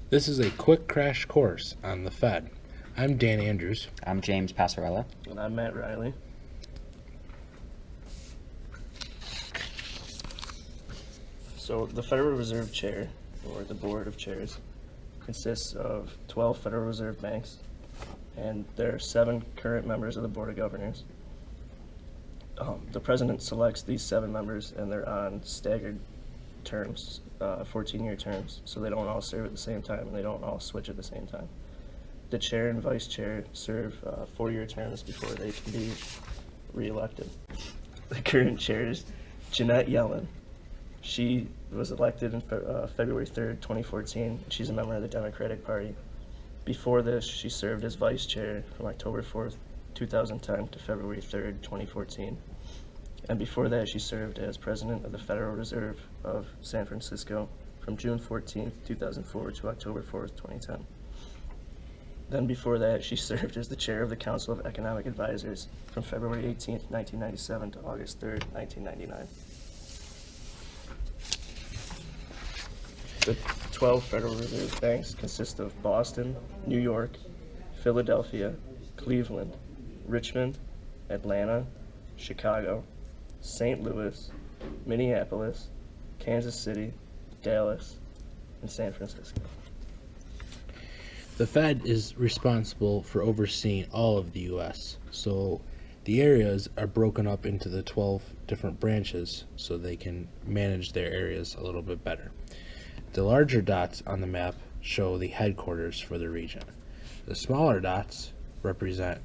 This is a quick crash course on the Fed. I'm Dan Andrews. I'm James Passarella. And I'm Matt Riley. So the Federal Reserve Chair, or the Board of Chairs, consists of 12 Federal Reserve banks, and there are 7 current members of the Board of Governors. The President selects these 7 members, and they're on staggered terms, 14-year terms, so they don't all serve at the same time, and they don't all switch at the same time. The Chair and Vice Chair serve 4-year terms before they can be re-elected. The current Chair is Jeanette Yellen. She was elected on February 3rd, 2014. She's a member of the Democratic Party. Before this, she served as Vice Chair from October 4th, 2010 to February 3rd, 2014. And before that, she served as President of the Federal Reserve of San Francisco from June 14th, 2004 to October 4th, 2010. Then before that, she served as the Chair of the Council of Economic Advisors from February 18th, 1997 to August 3rd, 1999. The 12 Federal Reserve banks consist of Boston, New York, Philadelphia, Cleveland, Richmond, Atlanta, Chicago, St. Louis, Minneapolis, Kansas City, Dallas, and San Francisco. The Fed is responsible for overseeing all of the U.S., so the areas are broken up into the 12 different branches so they can manage their areas a little bit better. The larger dots on the map show the headquarters for the region. The smaller dots represent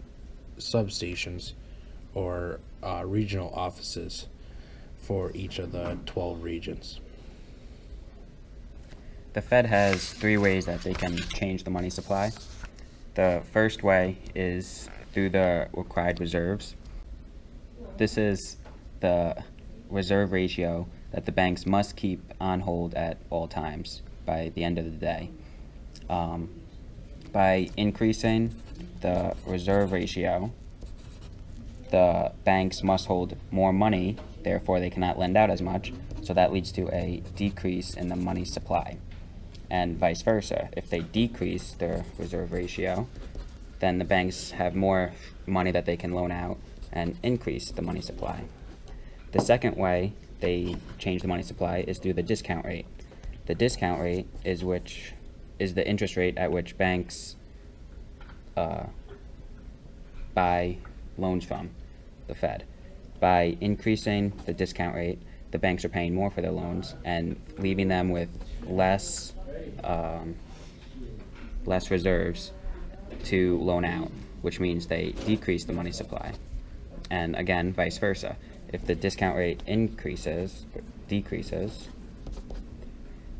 substations or regional offices for each of the 12 regions. The Fed has 3 ways that they can change the money supply. The first way is through the required reserves. This is the reserve ratio that the banks must keep on hold at all times by the end of the day. By increasing the reserve ratio, the banks must hold more money, therefore they cannot lend out as much, so that leads to a decrease in the money supply. And vice versa, if they decrease their reserve ratio, then the banks have more money that they can loan out and increase the money supply. The second way they change the money supply is through the discount rate. The discount rate is the interest rate at which banks buy loans from the Fed. By increasing the discount rate, the banks are paying more for their loans and leaving them with less reserves to loan out, which means they decrease the money supply. And again, vice versa. If the discount rate decreases,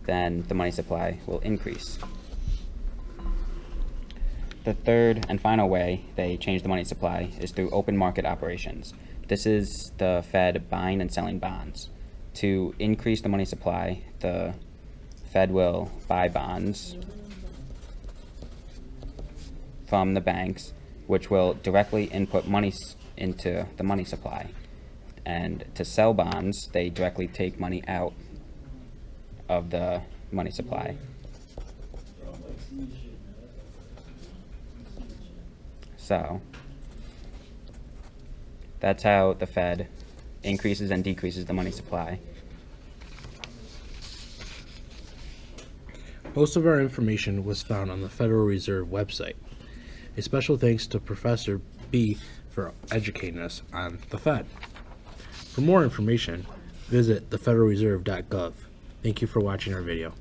then the money supply will increase. The third and final way they change the money supply is through open market operations. This is the Fed buying and selling bonds. To increase the money supply, the Fed will buy bonds from the banks, which will directly input money into the money supply. And to sell bonds, they directly take money out of the money supply. So that's how the Fed increases and decreases the money supply. Most of our information was found on the Federal Reserve website. A special thanks to Professor B for educating us on the Fed. For more information, visit thefederalreserve.gov. Thank you for watching our video.